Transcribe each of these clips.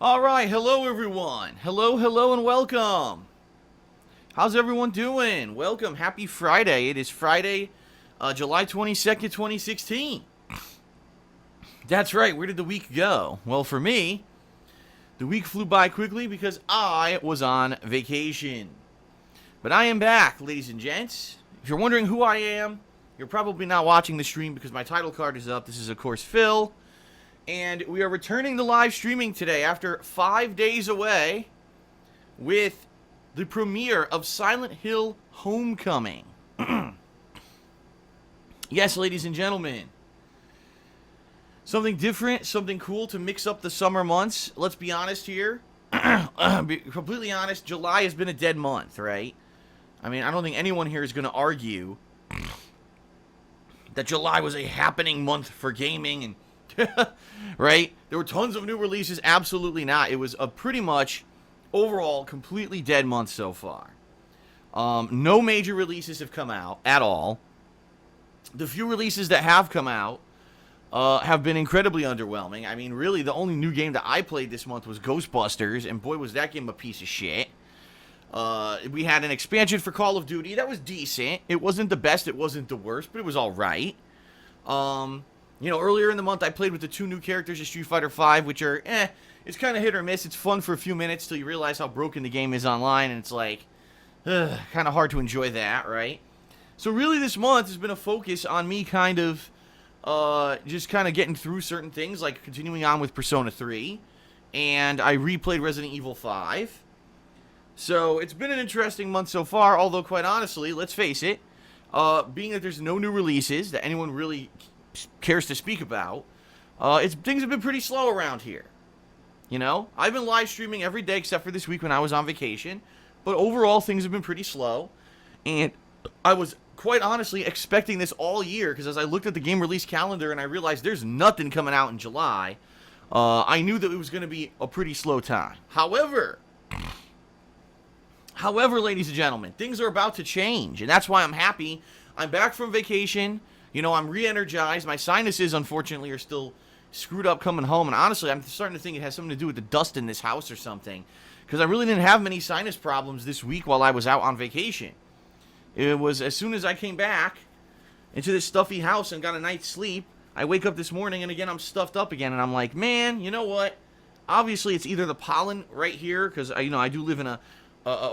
Alright, hello everyone. Hello, and welcome. How's everyone doing? Welcome, happy Friday. It is Friday, July 22nd, 2016. That's right, where did the week go? Well, for me, the week flew by quickly because I was on vacation. But I am back, ladies and gents. If you're wondering who I am, you're probably not watching the stream because my title card is up. This is, of course, Phil. And we are returning to live streaming today after 5 days away with the premiere of Silent Hill Homecoming. Yes, ladies and gentlemen. Something different, something cool to mix up the summer months. Let's be honest here. Be completely honest, July has been a dead month, right? I mean, I don't think anyone here is going to argue that July was a happening month for gaming and right? There were tons of new releases. Absolutely not. It was a pretty much overall completely dead month so far. No major releases have come out at all. The few releases that have come out have been incredibly underwhelming. I mean, really, the only new game that I played this month was Ghostbusters, and boy, was that game a piece of shit. We had an expansion for Call of Duty that was decent. It wasn't the best, it wasn't the worst, but it was all right. You know, earlier in the month, I played with the two new characters of Street Fighter V, which are, it's kind of hit or miss. It's fun for a few minutes till you realize how broken the game is online, and it's like, kind of hard to enjoy that, right? So really this month has been a focus on me kind of, just kind of getting through certain things, like continuing on with Persona 3, and I replayed Resident Evil 5. So it's been an interesting month so far, although quite honestly, let's face it, being that there's no new releases that anyone really cares to speak about, things have been pretty slow around here. You know, I've been live streaming every day except for this week when I was on vacation, but overall things have been pretty slow, and I was quite honestly expecting this all year, because as I looked at the game release calendar and I realized there's nothing coming out in July, I knew that it was going to be a pretty slow time. However, ladies and gentlemen, things are about to change, and that's why I'm happy. I'm back from vacation. You know, I'm re-energized. My sinuses, unfortunately, are still screwed up coming home. And honestly, I'm starting to think it has something to do with the dust in this house or something. Because I really didn't have many sinus problems this week while I was out on vacation. It was as soon as I came back into this stuffy house and got a night's sleep, I wake up this morning and again I'm stuffed up again. And I'm like, man, you know what? Obviously, it's either the pollen right here, because I do live in a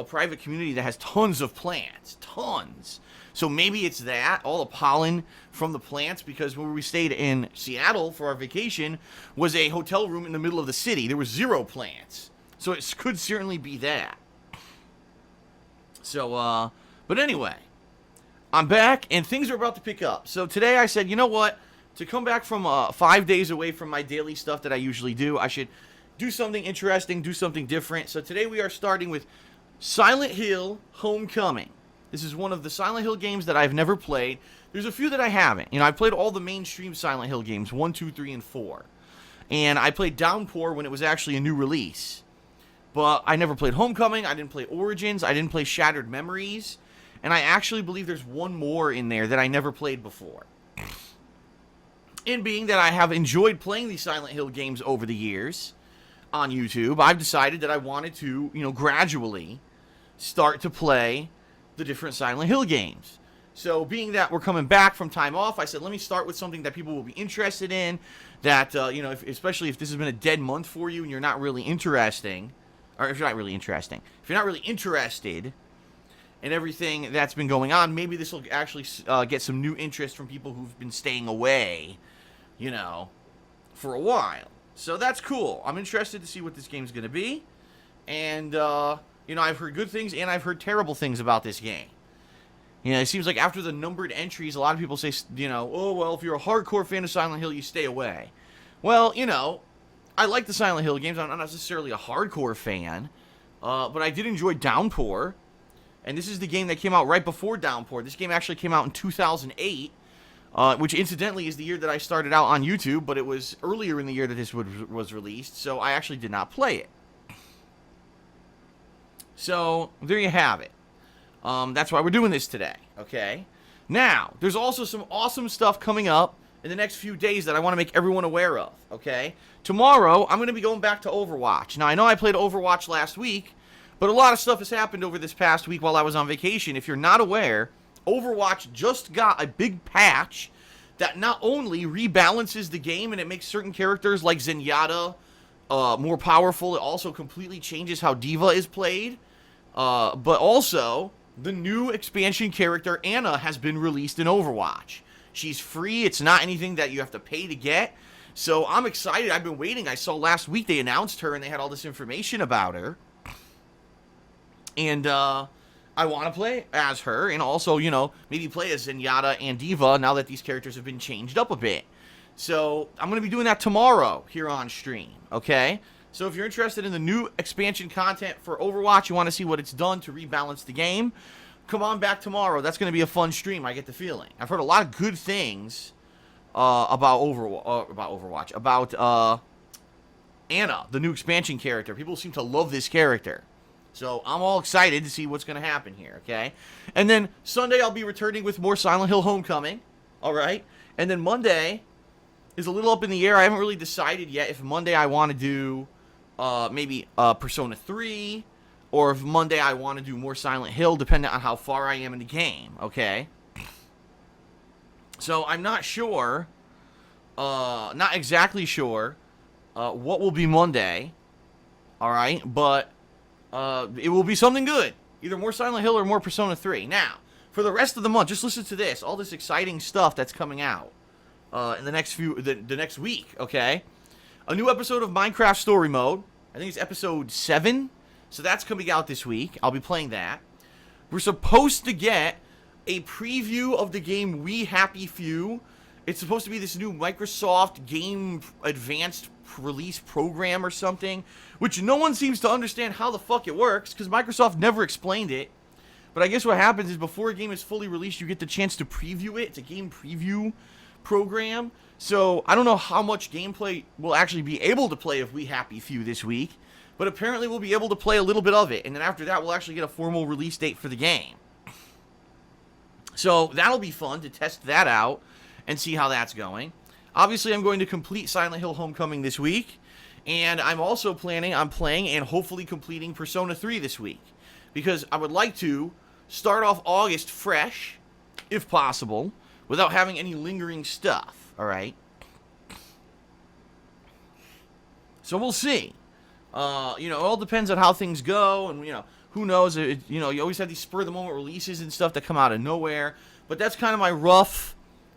private community that has tons of plants. Tons. So maybe it's that, all the pollen from the plants, because when we stayed in Seattle for our vacation was a hotel room in the middle of the city. There was zero plants. So it could certainly be that. So, but anyway, I'm back and things are about to pick up. So today I said, you know what? To come back from 5 days away from my daily stuff that I usually do, I should do something interesting, do something different. So today we are starting with Silent Hill Homecoming. This is one of the Silent Hill games that I've never played. There's a few that I haven't. You know, I played all the mainstream Silent Hill games, 1, 2, 3, and 4. And I played Downpour when it was actually a new release. But I never played Homecoming, I didn't play Origins, I didn't play Shattered Memories. And I actually believe there's one more in there that I never played before. In being that I have enjoyed playing these Silent Hill games over the years on YouTube, I've decided that I wanted to, gradually start to play the different Silent Hill games. So being that we're coming back from time off, I said let me start with something that people will be interested in, that especially if this has been a dead month for you and you're not really interested in everything that's been going on, maybe this will actually get some new interest from people who've been staying away, for a while. So that's cool. I'm interested to see what this game's going to be, and I've heard good things and I've heard terrible things about this game. It seems like after the numbered entries, a lot of people say, oh, well, if you're a hardcore fan of Silent Hill, you stay away. Well, I like the Silent Hill games. I'm not necessarily a hardcore fan, but I did enjoy Downpour, and this is the game that came out right before Downpour. This game actually came out in 2008, which incidentally is the year that I started out on YouTube, but it was earlier in the year that this was released, so I actually did not play it. So, there you have it. That's why we're doing this today, okay? Now, there's also some awesome stuff coming up in the next few days that I want to make everyone aware of, okay? Tomorrow, I'm going to be going back to Overwatch. Now, I know I played Overwatch last week, but a lot of stuff has happened over this past week while I was on vacation. If you're not aware, Overwatch just got a big patch that not only rebalances the game and it makes certain characters like Zenyatta more powerful, it also completely changes how D.Va is played, but also the new expansion character Ana has been released in Overwatch. She's free. It's not anything that you have to pay to get. So I'm excited. I've been waiting. I saw last week they announced her and they had all this information about her. And I want to play as her and also, you know, maybe play as Zenyatta and D.Va now that these characters have been changed up a bit. So I'm going to be doing that tomorrow here on stream, okay? So if you're interested in the new expansion content for Overwatch, you want to see what it's done to rebalance the game, come on back tomorrow. That's going to be a fun stream, I get the feeling. I've heard a lot of good things about Overwatch, about Ana, the new expansion character. People seem to love this character. So I'm all excited to see what's going to happen here, okay? And then Sunday I'll be returning with more Silent Hill Homecoming, all right? And then Monday is a little up in the air. I haven't really decided yet if Monday I want to do maybe Persona 3, or if Monday I want to do more Silent Hill, depending on how far I am in the game, okay? So I'm not sure, not exactly sure what will be Monday, all right? But it will be something good. Either more Silent Hill or more Persona 3. Now, for the rest of the month, just listen to this. All this exciting stuff that's coming out in the next week, okay? A new episode of Minecraft Story Mode. I think it's episode 7. So that's coming out this week. I'll be playing that. We're supposed to get a preview of the game We Happy Few. It's supposed to be this new Microsoft Game Advanced Release program or something, which no one seems to understand how the fuck it works, because Microsoft never explained it. But I guess what happens is before a game is fully released, you get the chance to preview it. It's a game preview program. So I don't know how much gameplay we'll actually be able to play of We Happy Few this week, but apparently we'll be able to play a little bit of it, and then after that we'll actually get a formal release date for the game. So that'll be fun to test that out and see how that's going. Obviously, I'm going to complete Silent Hill Homecoming this week, and I'm also planning on playing and hopefully completing Persona 3 this week, because I would like to start off August fresh, if possible, without having any lingering stuff, alright? So we'll see. It all depends on how things go, and, who knows, you always have these spur-of-the-moment releases and stuff that come out of nowhere, but that's kind of my rough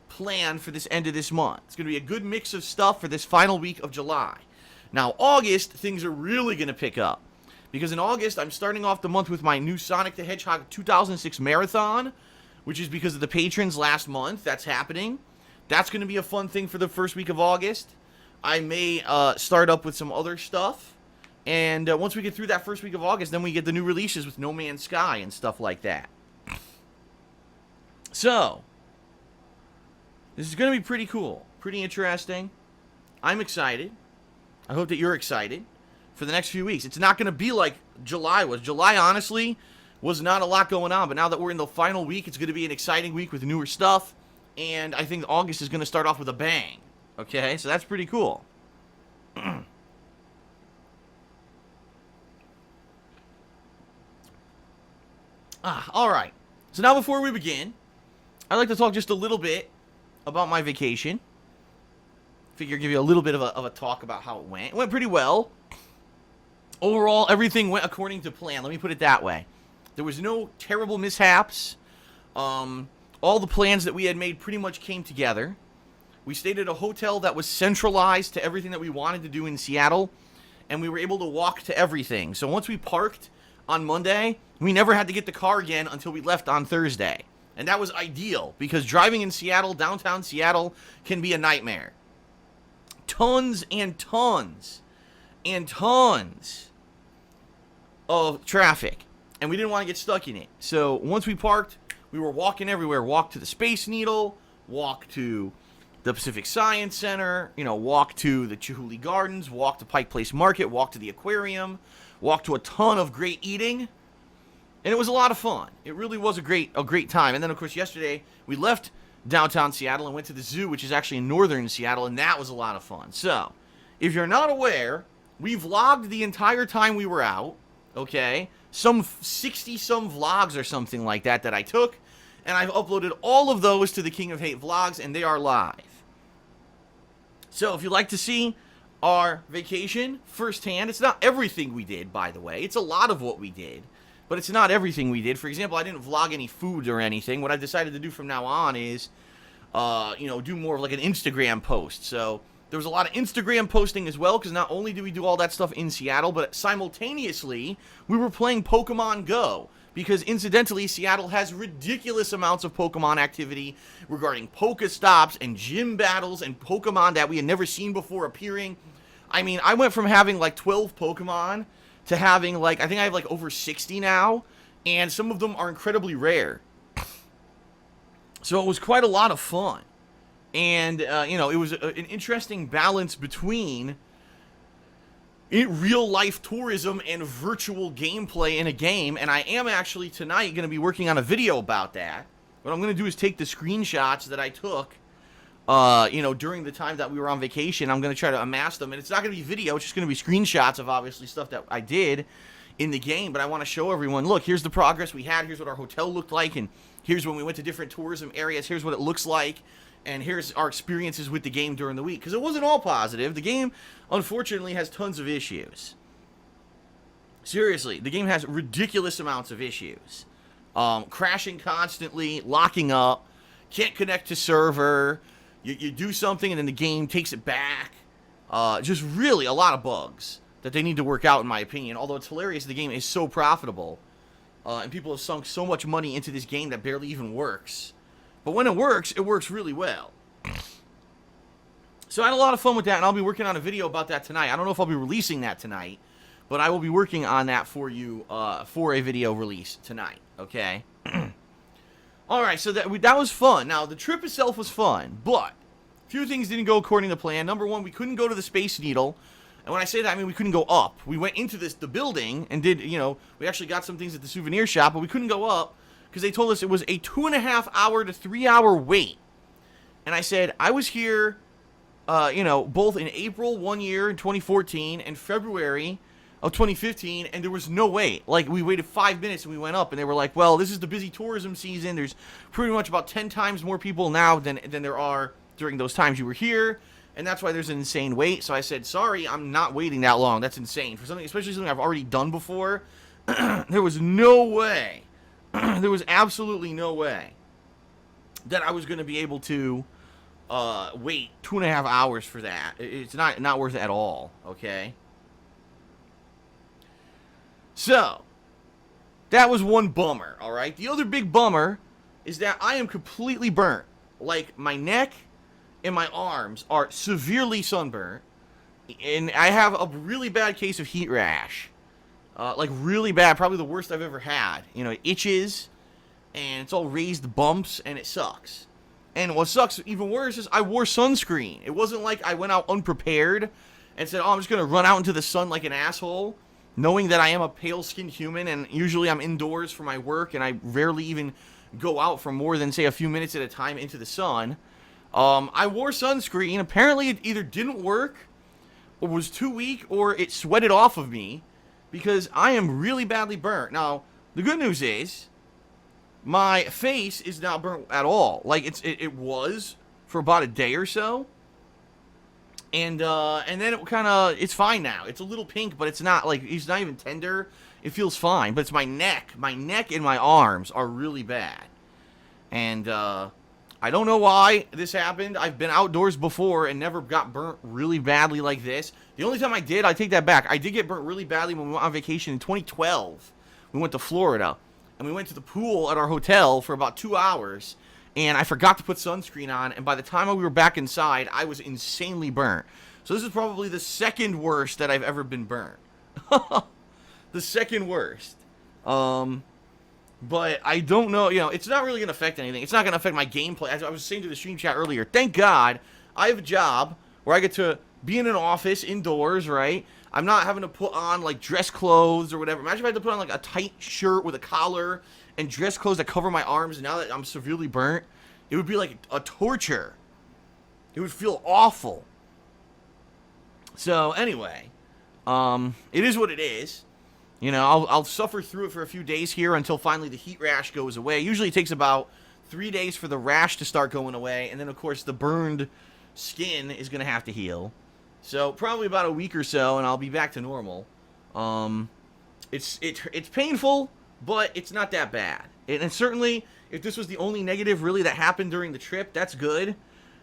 plan for this end of this month. It's going to be a good mix of stuff for this final week of July. Now, August, things are really going to pick up, because in August, I'm starting off the month with my new Sonic the Hedgehog 2006 Marathon, which is because of the patrons last month. That's happening. That's going to be a fun thing for the first week of August. I may start up with some other stuff, and once we get through that first week of August, then we get the new releases with No Man's Sky and stuff like that. So, this is going to be pretty cool, pretty interesting. I'm excited. I hope that you're excited for the next few weeks. It's not going to be like July was. July, honestly, was not a lot going on, but now that we're in the final week, it's going to be an exciting week with newer stuff, and I think August is going to start off with a bang. Okay, so that's pretty cool. All right. So now before we begin, I'd like to talk just a little bit about my vacation. Figure give you a little bit of a talk about how it went. It went pretty well. Overall, everything went according to plan. Let me put it that way. There was no terrible mishaps. All the plans that we had made pretty much came together. We stayed at a hotel that was centralized to everything that we wanted to do in Seattle, and we were able to walk to everything. So once we parked on Monday, we never had to get the car again until we left on Thursday. And that was ideal, because driving in Seattle, downtown Seattle, can be a nightmare. Tons and tons and tons of traffic, and we didn't want to get stuck in it. So once we parked, we were walking everywhere. Walked to the Space Needle, walked to the Pacific Science Center, walked to the Chihuly Gardens, walked to Pike Place Market, walked to the aquarium, walked to a ton of great eating, and it was a lot of fun. It really was a great time. And then, of course, yesterday we left downtown Seattle and went to the zoo, which is actually in northern Seattle, and that was a lot of fun. So, if you're not aware, we vlogged the entire time we were out, okay? Some 60-some vlogs or something like that I took, and I've uploaded all of those to the King of Hate vlogs, and they are live. So, if you'd like to see our vacation firsthand, it's not everything we did, by the way. It's a lot of what we did, but it's not everything we did. For example, I didn't vlog any food or anything. What I've decided to do from now on is, do more of like an Instagram post. So there was a lot of Instagram posting as well, because not only did we do all that stuff in Seattle, but simultaneously, we were playing Pokemon Go. Because incidentally, Seattle has ridiculous amounts of Pokemon activity regarding Pokestops and gym battles and Pokemon that we had never seen before appearing. I mean, I went from having like 12 Pokemon to having like, I think I have like over 60 now, and some of them are incredibly rare. So it was quite a lot of fun. And, it was an interesting balance between real-life tourism and virtual gameplay in a game, and I am actually tonight going to be working on a video about that. What I'm going to do is take the screenshots that I took, during the time that we were on vacation. I'm going to try to amass them, and it's not going to be video, it's just going to be screenshots of, obviously, stuff that I did in the game, but I want to show everyone, look, here's the progress we had, here's what our hotel looked like, and here's when we went to different tourism areas, here's what it looks like, and here's our experiences with the game during the week. Because it wasn't all positive. The game, unfortunately, has tons of issues. Seriously, the game has ridiculous amounts of issues. Crashing constantly, locking up, can't connect to server, you do something and then the game takes it back. Just really a lot of bugs that they need to work out, in my opinion. Although it's hilarious, the game is so profitable. And people have sunk so much money into this game that barely even works. But when it works really well. So I had a lot of fun with that, and I'll be working on a video about that tonight. I don't know if I'll be releasing that tonight, but I will be working on that for you for a video release tonight, okay? Alright, so that was fun. Now, the trip itself was fun, but a few things didn't go according to plan. Number one, we couldn't go to the Space Needle. And when I say that, I mean we couldn't go up. We went into the building and did, we actually got some things at the souvenir shop, but we couldn't go up, because they told us it was a 2.5 hour to 3 hour wait. And I said, I was here, both in April 1 year in 2014 and February of 2015, and there was no wait. Like, we waited 5 minutes and we went up, and they were like, well, this is the busy tourism season. There's pretty much about 10 times more people now than there are during those times you were here, and that's why there's an insane wait. So I said, sorry, I'm not waiting that long. That's insane. For something, especially something I've already done before, there was no way. There was absolutely no way that I was going to be able to wait 2.5 hours for that. It's not worth it at all, okay? So, that was one bummer, alright? The other big bummer is that I am completely burnt. Like, my neck and my arms are severely sunburnt, and I have a really bad case of heat rash. Like, really bad, probably the worst I've ever had. It itches, and it's all raised bumps, and it sucks. And what sucks even worse is I wore sunscreen. It wasn't like I went out unprepared and said, I'm just going to run out into the sun like an asshole, knowing that I am a pale-skinned human, and usually I'm indoors for my work, and I rarely even go out for more than, say, a few minutes at a time into the sun. I wore sunscreen. Apparently, it either didn't work, or was too weak, or it sweated off of me, because I am really badly burnt. Now, the good news is, my face is not burnt at all. Like, it was for about a day or so. And then it's fine now. It's a little pink, but it's not even tender. It feels fine, but it's my neck. My neck and my arms are really bad. And, I don't know why this happened. I've been outdoors before and never got burnt really badly like this. The only time I take that back. I did get burnt really badly when we went on vacation in 2012. We went to Florida, and we went to the pool at our hotel for about 2 hours, and I forgot to put sunscreen on, and by the time we were back inside, I was insanely burnt. So this is probably the second worst that I've ever been burnt. The second worst. But I don't know, it's not really going to affect anything. It's not going to affect my gameplay. As I was saying to the stream chat earlier, thank God I have a job where I get to be in an office indoors, right? I'm not having to put on, dress clothes or whatever. Imagine if I had to put on, a tight shirt with a collar and dress clothes that cover my arms now that I'm severely burnt. It would be like a torture. It would feel awful. So anyway, it is what it is. You know, I'll suffer through it for a few days here until finally the heat rash goes away. Usually it takes about 3 days for the rash to start going away, and then of course the burned skin is going to have to heal. So probably about a week or so, and I'll be back to normal. It's painful, but it's not that bad. And certainly, if this was the only negative really that happened during the trip, that's good.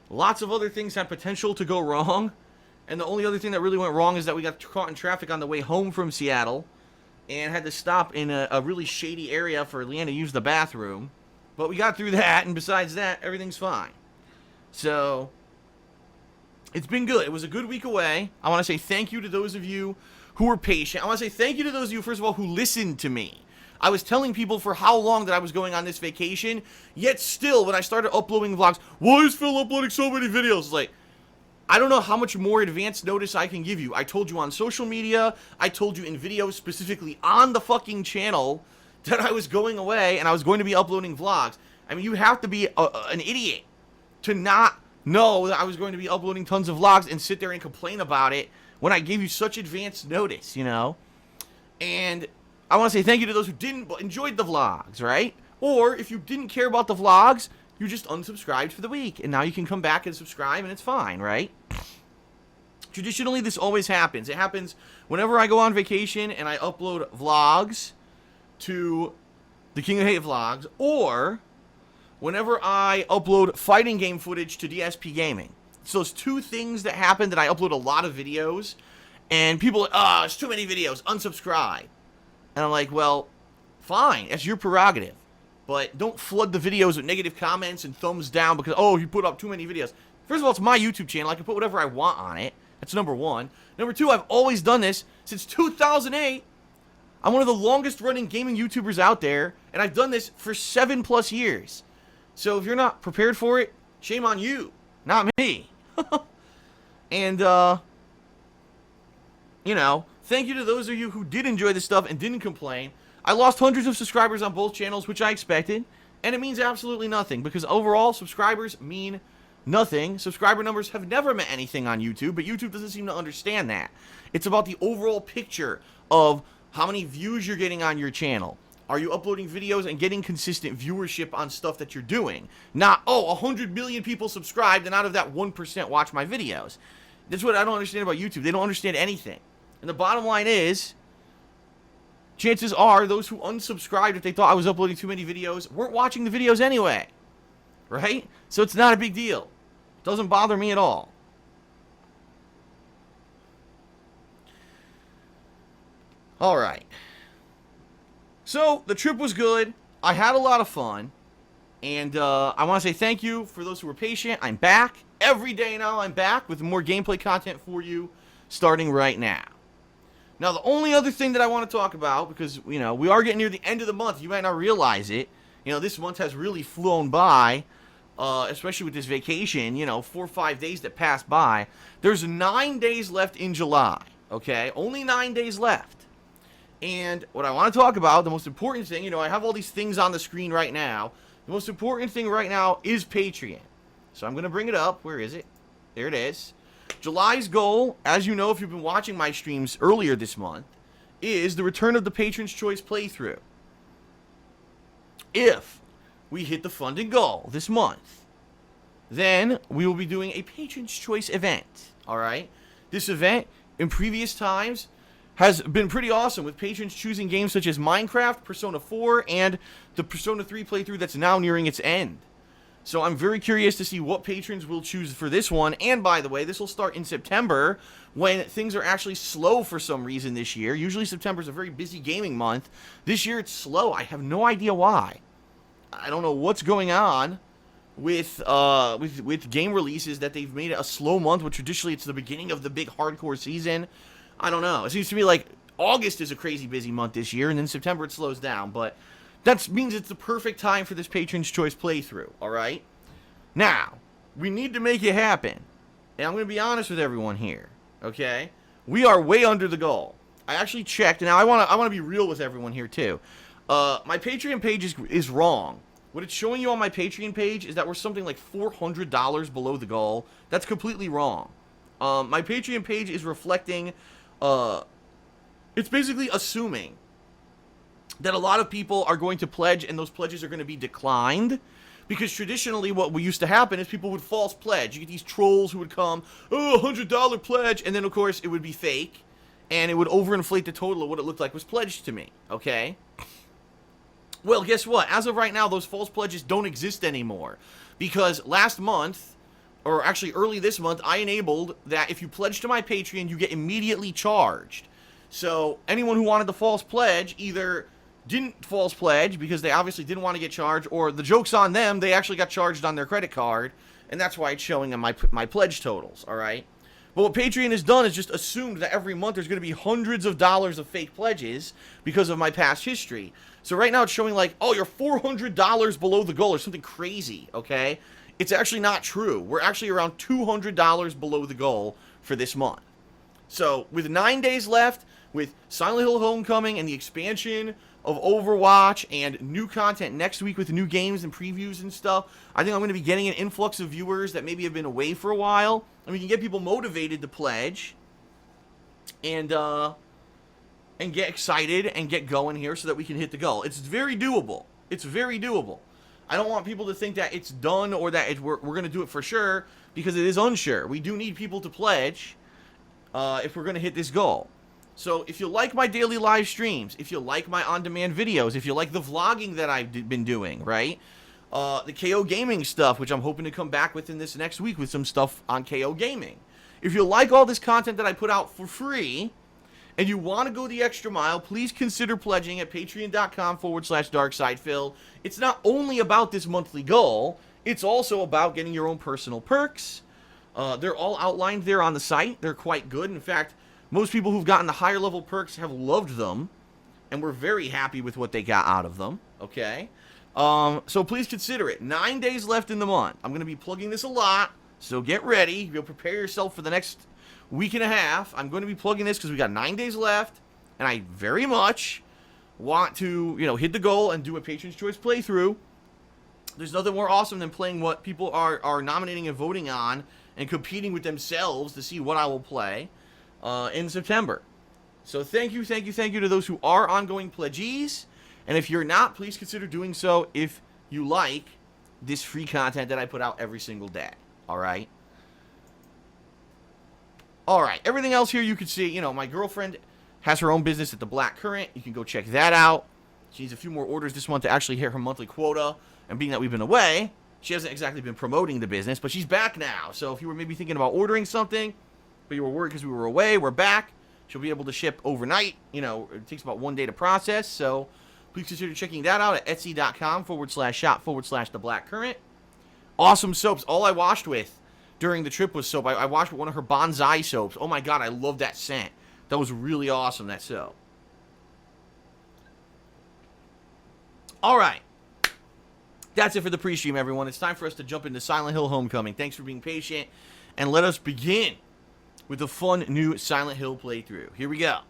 Lots of other things had potential to go wrong, and the only other thing that really went wrong is that we got caught in traffic on the way home from Seattle, and had to stop in a really shady area for Leanne to use the bathroom. But we got through that, and besides that, everything's fine. So, it's been good. It was a good week away. I want to say thank you to those of you who were patient. I want to say thank you to those of you, first of all, who listened to me. I was telling people for how long that I was going on this vacation, yet still, when I started uploading vlogs, why is Phil uploading so many videos? Like, I don't know how much more advance notice I can give you. I told you on social media, I told you in videos specifically on the fucking channel that I was going away and I was going to be uploading vlogs. I mean, you have to be an idiot to not know that I was going to be uploading tons of vlogs and sit there and complain about it when I gave you such advance notice, you know? And I want to say thank you to those who didn't but enjoyed the vlogs, right? Or if you didn't care about the vlogs, you just unsubscribed for the week, and now you can come back and subscribe, and it's fine, right? Traditionally, this always happens. It happens whenever I go on vacation and I upload vlogs to the King of Hate vlogs, or whenever I upload fighting game footage to DSPGaming. It's those two things that happen that I upload a lot of videos, and people are like, it's too many videos, unsubscribe. And I'm like, well, fine, that's your prerogative. But don't flood the videos with negative comments and thumbs down because, oh, you put up too many videos. First of all, it's my YouTube channel. I can put whatever I want on it. That's number one. Number two, I've always done this since 2008. I'm one of the longest running gaming YouTubers out there, and I've done this for 7+ years. So if you're not prepared for it, shame on you, not me. And, you know, thank you to those of you who did enjoy this stuff and didn't complain. I lost hundreds of subscribers on both channels, which I expected, and it means absolutely nothing, because overall, subscribers mean nothing. Subscriber numbers have never meant anything on YouTube, but YouTube doesn't seem to understand that. It's about the overall picture of how many views you're getting on your channel. Are you uploading videos and getting consistent viewership on stuff that you're doing? Not, 100 million people subscribed, and out of that 1% watch my videos. That's what I don't understand about YouTube. They don't understand anything. And the bottom line is, chances are those who unsubscribed if they thought I was uploading too many videos weren't watching the videos anyway. Right? So it's not a big deal. It doesn't bother me at all. Alright. So, the trip was good. I had a lot of fun. And I want to say thank you for those who were patient. I'm back. Every day now I'm back with more gameplay content for you starting right now. Now, the only other thing that I want to talk about, because, you know, we are getting near the end of the month. You might not realize it. You know, this month has really flown by, especially with this vacation, you know, 4 or 5 days that passed by. There's 9 days left in July, okay? Only 9 days left. And what I want to talk about, the most important thing, you know, I have all these things on the screen right now. The most important thing right now is Patreon. So I'm going to bring it up. Where is it? There it is. July's goal, as you know if you've been watching my streams earlier this month, is the return of the Patron's Choice playthrough. If we hit the funding goal this month, then we will be doing a Patron's Choice event. Alright? This event, in previous times, has been pretty awesome, with patrons choosing games such as Minecraft, Persona 4, and the Persona 3 playthrough that's now nearing its end. So I'm very curious to see what patrons will choose for this one. And by the way, this will start in September, when things are actually slow for some reason this year. Usually September is a very busy gaming month. This year it's slow. I have no idea why. I don't know what's going on with game releases, that they've made it a slow month, when traditionally it's the beginning of the big hardcore season. I don't know. It seems to me like August is a crazy busy month this year, and then September it slows down. But that means it's the perfect time for this Patron's Choice playthrough, alright? Now, we need to make it happen. And I'm going to be honest with everyone here, okay? We are way under the goal. I actually checked, and now I want to be real with everyone here, too. My Patreon page is wrong. What it's showing you on my Patreon page is that we're something like $400 below the goal. That's completely wrong. My Patreon page is reflecting, it's basically assuming that a lot of people are going to pledge and those pledges are going to be declined. Because traditionally what used to happen is people would false pledge. You get these trolls who would come, oh, $100 pledge, and then of course it would be fake, and it would overinflate the total of what it looked like was pledged to me, okay? Well, guess what? As of right now, those false pledges don't exist anymore. Because last month, or actually early this month, I enabled that if you pledge to my Patreon, you get immediately charged. So anyone who wanted to false pledge either didn't false pledge because they obviously didn't want to get charged, or the joke's on them, they actually got charged on their credit card, and that's why it's showing on my pledge totals, all right? But what Patreon has done is just assumed that every month there's going to be hundreds of dollars of fake pledges because of my past history. So right now it's showing like, oh, you're $400 below the goal or something crazy, okay? It's actually not true. We're actually around $200 below the goal for this month. So with 9 days left, with Silent Hill Homecoming and the expansion of Overwatch and new content next week with new games and previews and stuff, I think I'm going to be getting an influx of viewers that maybe have been away for a while, and we can get people motivated to pledge and get excited and get going here so that we can hit the goal. It's very doable. It's very doable. I don't want people to think that it's done or that we're going to do it for sure, because it is unsure. We do need people to pledge if we're going to hit this goal. So if you like my daily live streams, if you like my on-demand videos, if you like the vlogging that I've been doing, right? The KO Gaming stuff, which I'm hoping to come back with in this next week with some stuff on KO Gaming. If you like all this content that I put out for free, and you want to go the extra mile, please consider pledging at patreon.com/darksidefil. It's not only about this monthly goal, it's also about getting your own personal perks. They're all outlined there on the site. They're quite good. In fact, most people who've gotten the higher level perks have loved them, and we're very happy with what they got out of them, okay? So please consider it. 9 days left in the month. I'm going to be plugging this a lot, so get ready. You'll prepare yourself for the next week and a half. I'm going to be plugging this because we got 9 days left, and I very much want to, hit the goal and do a Patron's Choice playthrough. There's nothing more awesome than playing what people are nominating and voting on and competing with themselves to see what I will play in September. So thank you to those who are ongoing pledgees. And if you're not, please consider doing so if you like this free content that I put out every single day. All right? All right. Everything else here you can see, my girlfriend has her own business at the Blackcurrant. You can go check that out. She needs a few more orders this month to actually hit her monthly quota. And being that we've been away, she hasn't exactly been promoting the business, but she's back now. So if you were maybe thinking about ordering something, but you were worried because we were away, we're back. She'll be able to ship overnight. It takes about 1 day to process. So please consider checking that out at etsy.com/shop/the Blackcurrant. Awesome soaps. All I washed with during the trip was soap. I washed with one of her bonsai soaps. Oh my God, I love that scent. That was really awesome, that soap. All right. That's it for the pre-stream, everyone. It's time for us to jump into Silent Hill Homecoming. Thanks for being patient. And let us begin with a fun new Silent Hill playthrough. Here we go.